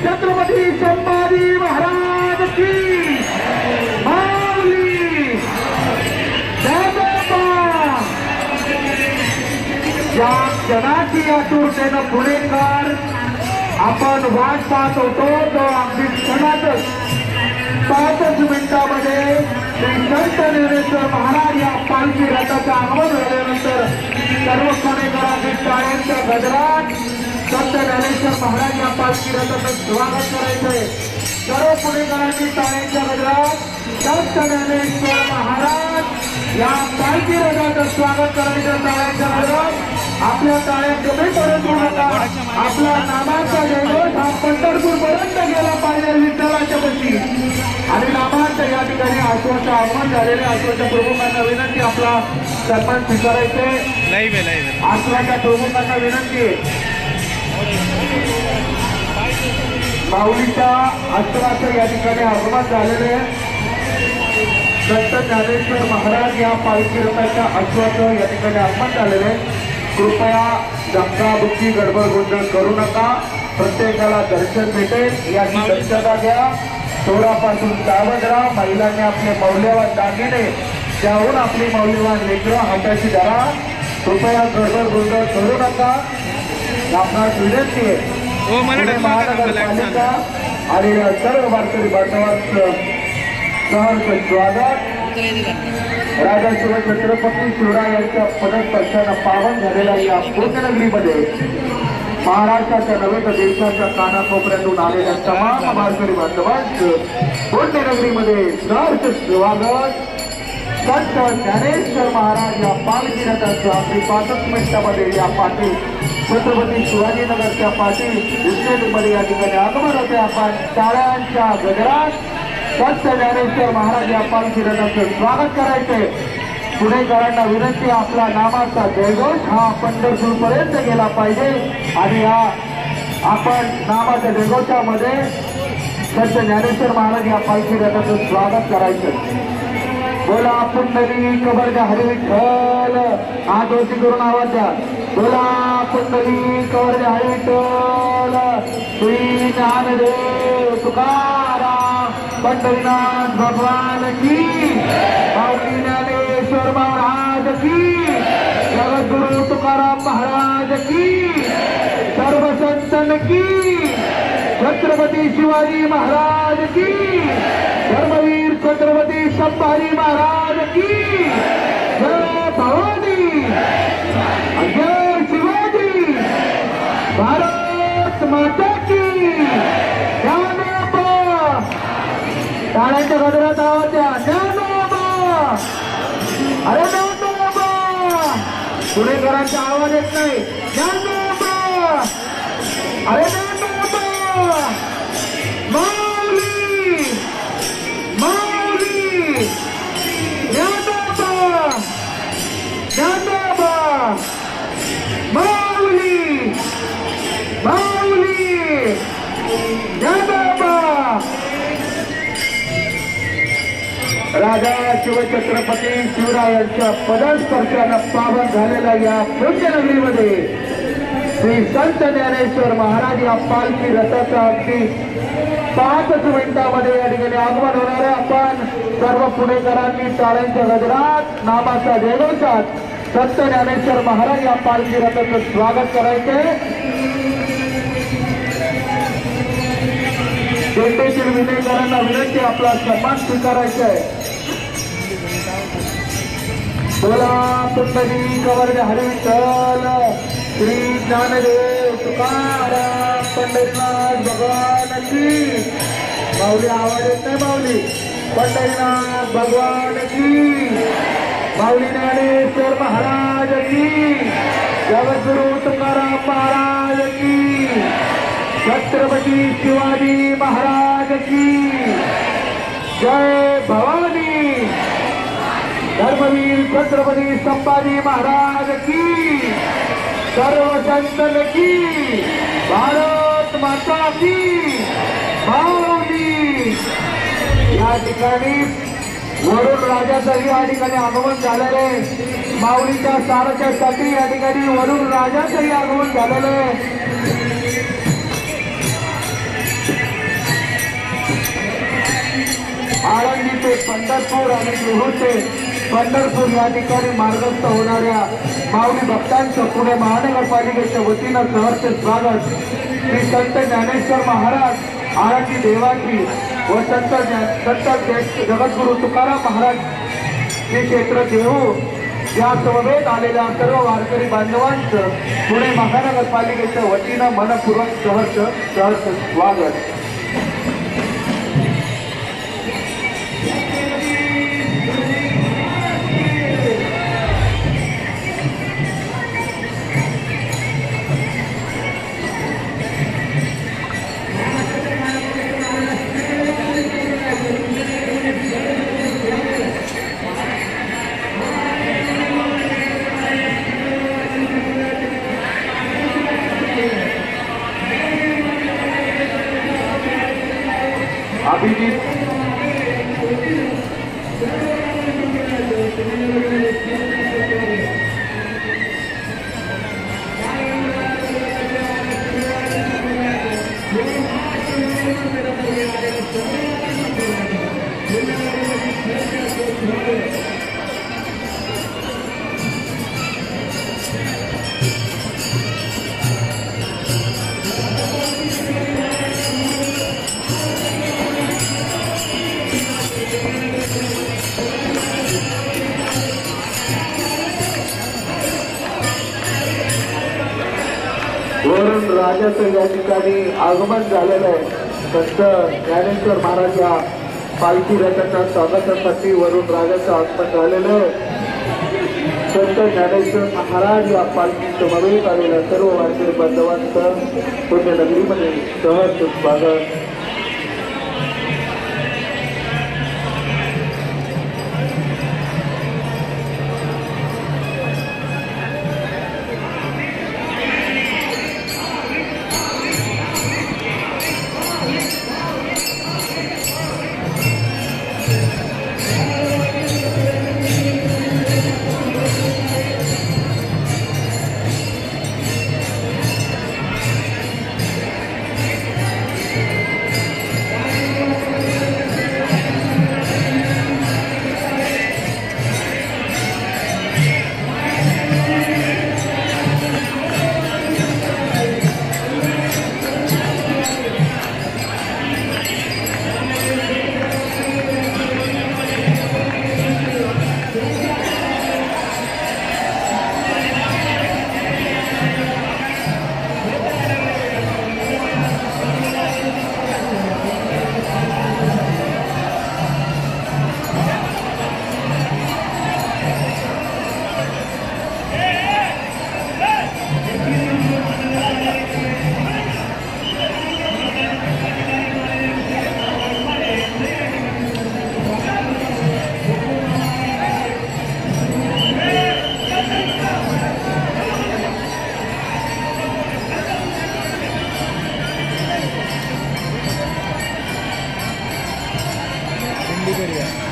छत्रपती संभाजी महाराज की माऊली या क्षणाची आतुरतेनं पुणेकर आपण वाट पाहत होतो तो अगदी क्षणातच 5 मिनिटांमध्ये श्री संत ज्ञानेश्वर महाराज या पालखी रथाचं आगमन झाल्यानंतर सर्व पुणेकरांनी टाळ्यांच्या गजरात संत ज्ञानेश्वर महाराज या पालखी रथाचं स्वागत करायचंय। सर्व पुणेकरांनी टाळ्यांच्या गजरात संत ज्ञानेश्वर महाराज या पालखी रथाचं स्वागत करायचं। टाळ्यांच्या गजरात आपल्या टाळ्या कमी पडू नका। आपला नामाचा जयघोष हा पंढरपूर पर्यंत गेला पाहिजे विठ्ठलाच्या पशी आणि नामाचं या ठिकाणी आश्वाचं आगमन झालेले आश्वाच्या प्रमुखांना विनंती आपला सन्मान स्वीकारायचे। आश्वाच्या प्रमुखांना विनंती माऊलीच्या आश्वाचं या ठिकाणी आगमन झालेले संत ज्ञानेश्वर महाराज या पालखी रथाच्या आश्वाचं या ठिकाणी आगमन झालेले। कृपया धक्काबुक्की गडबड गोंधळ करू नका। प्रत्येकाला दर्शन भेटेल याची दक्षता घ्या। चोरापासून सावध राहा। महिलांनी आपले मौल्यवान दागिने त्याहून आपली मौल्यवान लेकरं हाताची धरा। कृपया गडबड गोंधळ करू नका। आपणास विनंती आहे महानगरपालिका आणि सर्व वारकरी बांधवांचं सहर्ष स्वागत। राजा शिवछत्रपती शिवरायांच्या पदस्पर्शाने पावन झालेल्या या पुण्यनगरीमध्ये महाराष्ट्राच्या नव्हे तर देशाच्या कानाकोपऱ्यातून आलेल्या तमाम वारकरी बांधवांचं पुण्यनगरीमध्ये सहर्ष स्वागत। संत ज्ञानेश्वर महाराज या पालखी रथाचं अगदी 5 मिनिटांमध्ये या पाटील छत्रपती शिवाजीनगरच्या पाटील इस्टेटमध्ये या ठिकाणी आगमन होते। आपण टाळ्यांच्या गजरात संत ज्ञानेश्वर महाराज या पालखी रथाचं स्वागत करायचे। पुणेकरांना विनंती आपला नामाचा जयघोष हा पंढरपूर पर्यंत गेला पाहिजे आणि या आपण नामाच्या जयघोषामध्ये संत ज्ञानेश्वर महाराज या पालखी रथाचं स्वागत करायचं। बोला पुंडलिक वरद हरी विठ्ठल हात वरती करून आवाज द्या। बोला पुंडलिक वरद हरी विठ्ठल श्री ज्ञानदेव तुकाराम पंढरीनाथ भगवान की माऊली ज्ञानेश्वर महाराज की जगद्गुरु तुकाराम महाराज की सर्व संतन की छत्रपती शिवाजी महाराज की धर्मवीर छत्रपती संभाजी महाराज की जय भवानी जय शिवाजी भारत माता की टाळ्यांच्या गजरात आवाज द्या। ज्ञानोबा अरे ज्ञानोबा पुणेकरांचा आवाज येत नाही। ज्ञानोबा अरे ज्ञानोबा माऊली माऊली ज्ञानोबा ज्ञानोबा माऊली माऊली ज्ञानोबा। राजा शिवछत्रपती शिवरायांच्या पदस्पर्शानं पावन झालेल्या या पुण्यनगरीमध्ये श्री संत ज्ञानेश्वर महाराज या पालखी रथाचं अगदी 5 मिनिटांमध्ये या ठिकाणी आगमन होणार आहे। आपण सर्व पुणेकरांनी टाळ्यांच्या गजरात नामाच्या जयघोषात संत ज्ञानेश्वर महाराज या पालखी रथाचं स्वागत करायचे। दिंडीतील विनेकरांना विनंती आपला सन्मान स्वीकारायचा आहे। बोला पुंडलिक वरद हरी विठ्ठल श्री ज्ञानदेव तुकाराम पंढरीनाथ भगवान की माऊली आवाज येत नाही। माऊली पंढरीनाथ भगवान की माऊली ज्ञानेश्वर महाराज की जगद्गुरु तुकाराम महाराज की छत्रपती शिवाजी महाराज की जय भवानी धर्मवीर छत्रपती संभाजी महाराज की सर्व संतन की भारत माता की माऊली। या ठिकाणी वरुण राजाचंही या ठिकाणी आगमन झालेले माऊलीच्या सारथ्यासाठी या ठिकाणी वरुण राजाचंही आगमन झालेले ते पंढरपूर आणि देहू ते पंढरपूर या ठिकाणी मार्गस्थ होणाऱ्या माऊली भक्तांचं पुणे महानगरपालिकेच्या वतीनं सहर्ष स्वागत. श्री संत ज्ञानेश्वर महाराज आळंदी देवाची व संत जगद्गुरु तुकाराम महाराज श्री क्षेत्र देहू या समवेत आलेल्या सर्व वारकरी बांधवांचं पुणे महानगरपालिकेच्या वतीनं मनपूर्वक सहर्ष स्वागत. अभिजित वरून राजाचं या ठिकाणी आगमन झालेलं आहे. संत ज्ञानेश्वर महाराज या पालखी रथाच्या स्वागतासाठी वरून राजाचं आगमन झालेलं आहे. संत ज्ञानेश्वर महाराज या पालखी समवेत आलेल्या सर्व वारकरी बांधवांचं पुण्यनगरीमध्ये सहर्ष स्वागत. बढ़िया।